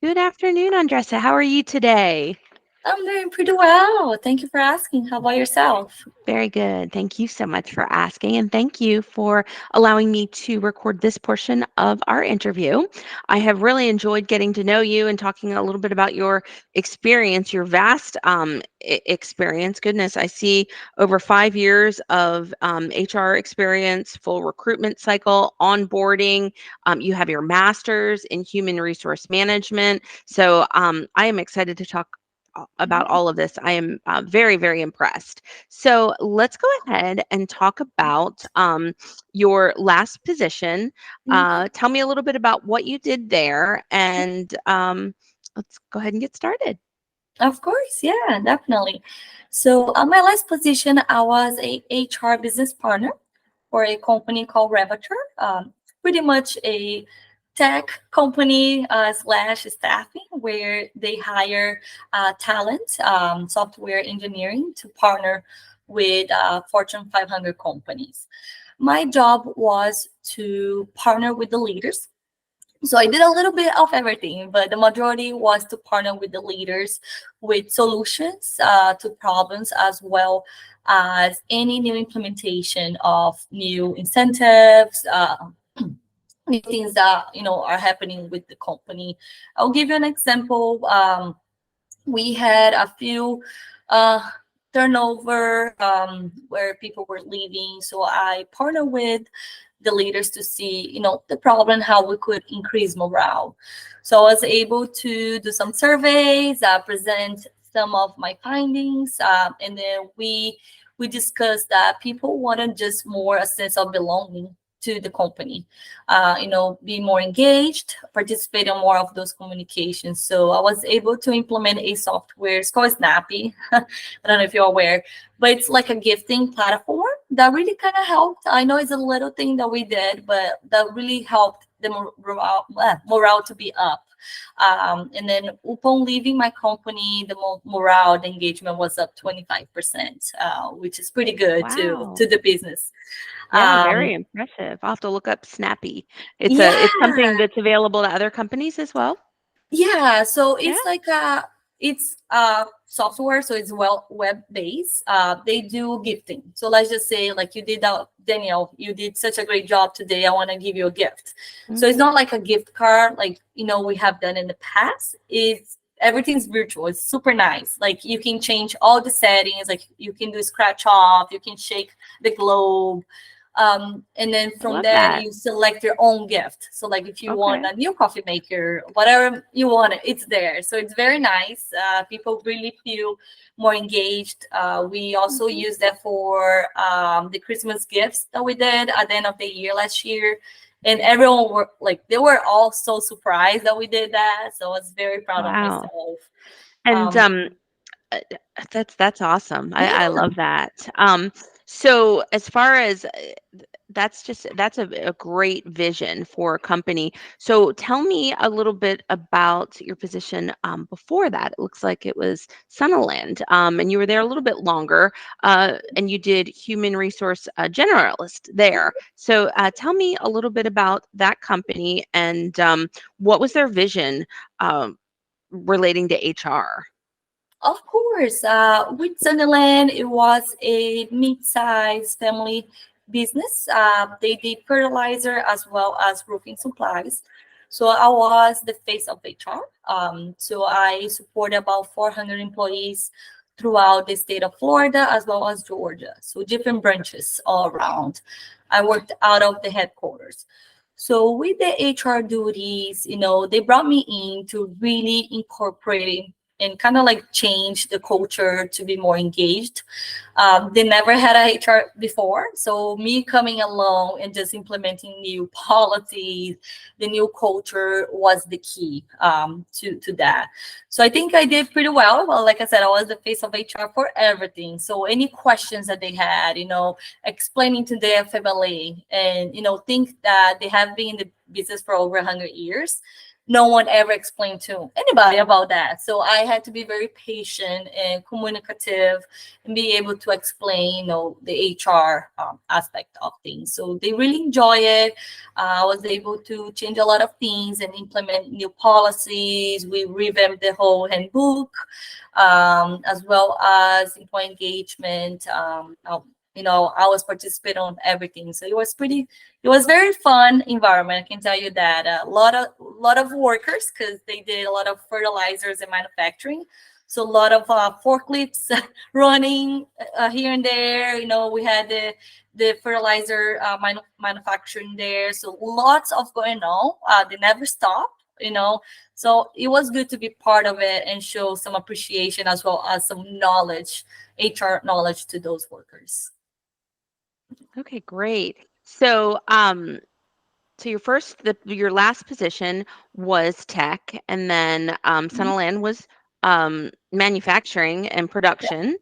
Good afternoon, Andressa. How are you today? I'm doing pretty well. Thank you for asking. How about yourself? Very good. Thank you so much for asking, and thank you for allowing me to record this portion of our interview. I have really enjoyed getting to know you and talking a little bit about your experience, your vast experience. Goodness, I see over 5 years of HR experience, full recruitment cycle, onboarding. You have your master's in human resource management. So I am excited to talk about all of this. I am very, very impressed. So let's go ahead and talk about your last position. Mhm. Tell me a little bit about what you did there, and let's go ahead and get started. Of course, yeah, definitely. So, on my last position, I was a HR business partner for a company called Revator, pretty much a tech company slash staffing where they hire talent, software engineering to partner with Fortune 500 companies. My job was to partner with the leaders. So I did a little bit of everything, but the majority was to partner with the leaders with solutions to problems, as well as any new implementation of new incentives, new things that are happening with the company. I'll give you an example. We had a few uh, turnover where people were leaving, so I partnered with the leaders to see the problem, how we could increase morale. So I was able to do some surveys, present some of my findings, and then we discussed that people wanted just more a sense of belonging to the company, be more engaged, participate in more of those communications. So I was able to implement a software. It's called Snappy. I don't know if you're aware, but it's like a gifting platform that really kind of helped. I know it's a little thing that we did, but that really helped the morale to be up. And then upon leaving my company, the morale, the engagement was up 25%, which is pretty good to Wow. the business. Yeah, Um, very impressive. I'll have to look up Snappy. It's something yeah, that's available to other companies as well. yeah. So Yeah. it's like it's software, so it's well web based. They do gifting. So let's just say like you did that, Danielle. You did such a great job today. I want to give you a gift. So it's Hmm. not like a gift card like we have done in the past. It's everything's virtual. It's super nice. Like you can change all the settings. Like you can do scratch off. You can shake the globe. And then I from love there that. you select your own gift. So like if you want Okay. a new coffee maker, whatever you want, it's there. So it's very nice. People really feel more engaged. We also Mhm. use that for the Christmas gifts that we did at the end of the year last year, and everyone were like, they were all so surprised that we did that. So I was very proud of Wow. myself. And um Uh, that's awesome. I yeah. love that. So as far as that's a great vision for a company. So tell me a little bit about your position before that. It looks like it was Sunderland, and you were there a little bit longer, and you did human resource generalist there. So tell me a little bit about that company and what was their vision relating to HR. Of course, with Sunderland, it was a mid-sized family business. They did fertilizer as well as roofing supplies. So I was the face of HR. So I support about 400 employees throughout the state of Florida as well as Georgia. So different branches all around. I worked out of the headquarters. So with the HR duties, they brought me in to really incorporate and kind of like change the culture to be more engaged. They never had a HR before, so me coming along and just implementing new policies, the new culture was the key to that. So I think I did pretty well. Well, like I said, I was the face of HR for everything. So any questions that they had, explaining to their family, and think that they have been in the business for over 100 years. No one ever explained to anybody about that. So I had to be very patient and communicative and be able to explain, the HR aspect of things. So they really enjoy it. I was able to change a lot of things and implement new policies. We revamped the whole handbook, as well as employee engagement. I was participating on everything. So it was very fun environment. I can tell you that a lot of workers, because they did a lot of fertilizers and manufacturing. So a lot of forklifts running here and there. We had the fertilizer manufacturing there. So lots of going on. They never stopped. So it was good to be part of it and show some appreciation as well as some knowledge, HR knowledge to those workers. Okay, great. So, so your last position was tech, and then Mhm. Sunderland was manufacturing and Yeah. production.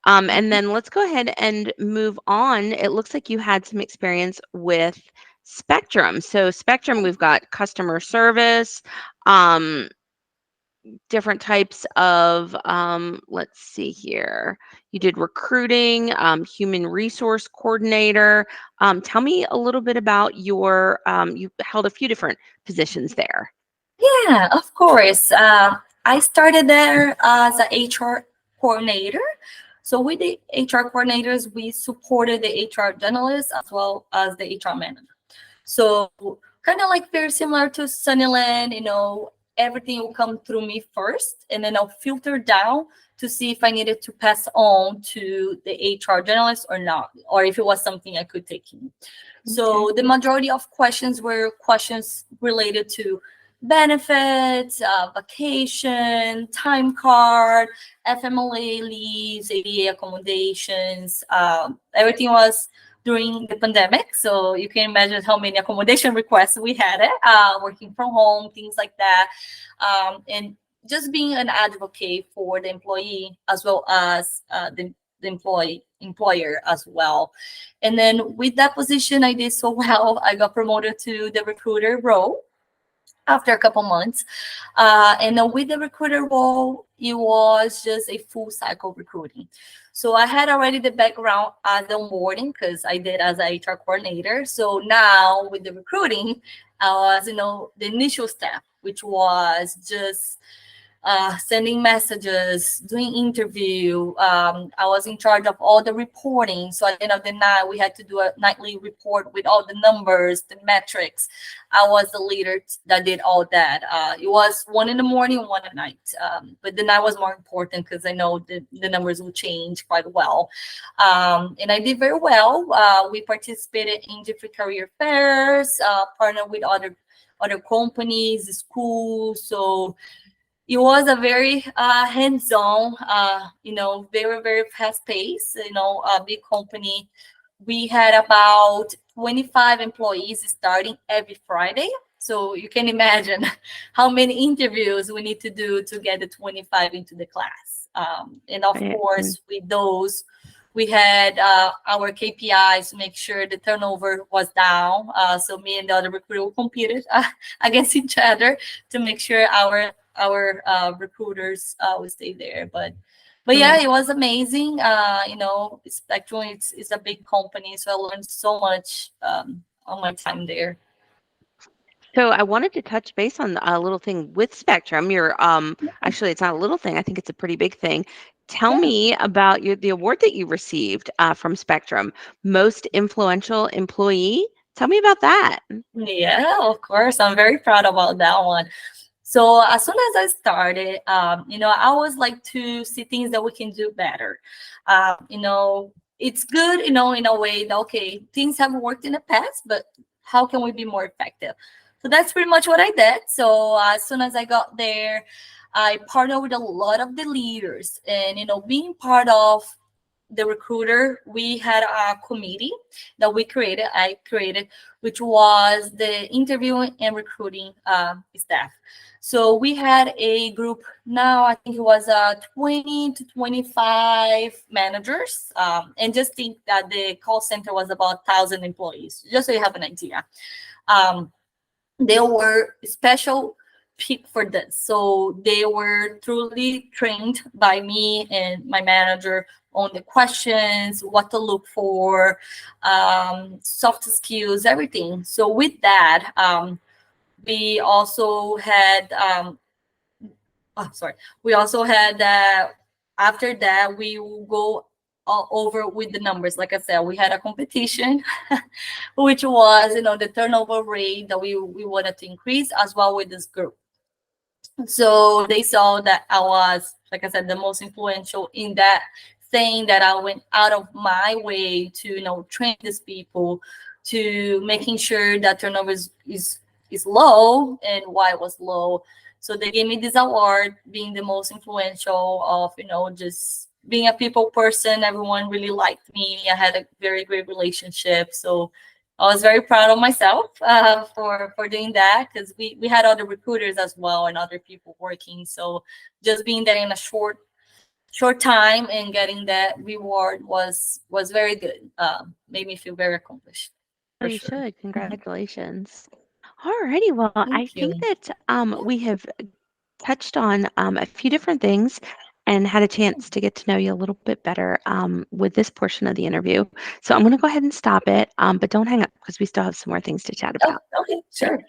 And Mhm. then let's go ahead and move on. It looks like you had some experience with Spectrum. So Spectrum, we've got customer service, um, different types of, let's see here. You did recruiting, human resource coordinator. Tell me a little bit about you held a few different positions there. Yeah, of course. I started there as a HR coordinator. So with the HR coordinators, we supported the HR journalists as well as the HR manager. So kind of like very similar to Sunnyland, everything will come through me first, and then I'll filter down to see if I needed to pass on to the HR journalist or not, or if it was something I could take in. Okay. So the majority of questions were questions related to benefits, vacation, time card, FMLA leaves, ADA accommodations. Everything was during the pandemic, so you can imagine how many accommodation requests we had it, working from home, things like that, and just being an advocate for the employee as well as the employer as well. And then with that position, I did so well. I got promoted to the recruiter role after a couple months. And then with the recruiter role, it was just a full cycle recruiting. So I had already the background as the onboarding because I did as a HR coordinator. So now with the recruiting, I was, the initial step, which was just sending messages, doing interview. I was in charge of all the reporting. So at the end of the night, we had to do a nightly report with all the numbers, the metrics. I was the leader that did all that. It was one in the morning, one at night. But the night was more important because I know the numbers will change quite well. And I did very well. We participated in different career fairs, partnered with other companies, schools. So it was a very hands-on, very, very fast-paced, a big company. We had about 25 employees starting every Friday. So you can imagine how many interviews we need to do to get the 25 into the class. And of Right. course, with those, we had our KPIs to make sure the turnover was down. So me and the other recruiter competed against each other to make sure our recruiters will stay there. But yeah, Right. it was amazing. Spectrum it's a big company, so I learned so much on my time there. So I wanted to touch base on a little thing with Spectrum. Actually, it's not a little thing. I think it's a pretty big thing. Tell Yeah. me about the award that you received from Spectrum, Most Influential Employee. Tell me about that. Yeah, of course. I'm very proud about that one. So as soon as I started, I always like to see things that we can do better. It's good, in a way that, okay, things have worked in the past, but how can we be more effective? So that's pretty much what I did. So as soon as I got there, I partnered with a lot of the leaders, and being part of the recruiter, we had a committee that I created, which was the interviewing and recruiting staff. So we had a group now, I think it was 20 to 25 managers. And just think that the call center was about 1,000 employees, just so you have an idea. Um, They were special pick for this. So they were truly trained by me and my manager on the questions, what to look for, soft skills, everything. So with that, we also had sorry, we also had after that we will go all over with the numbers. Like I said, we had a competition which was, the turnover rate that we wanted to increase as well with this group. So they saw that I was, like I said, the most influential in that, saying that I went out of my way to, train these people, to making sure that turnover is low and why it was low. So they gave me this award, being the most influential of, just being a people person. Everyone really liked me. I had a very great relationship. So I was very proud of myself for doing that, because we had other recruiters as well and other people working. So just being there in a short time and getting that reward was very good. Made me feel very accomplished, Oh, for you sure. should. Congratulations. Alrighty, well, I Thank think you. that we have touched on a few different things and had a chance to get to know you a little bit better with this portion of the interview. So I'm going to go ahead and stop it, but don't hang up because we still have some more things to chat Oh, about. okay, sure.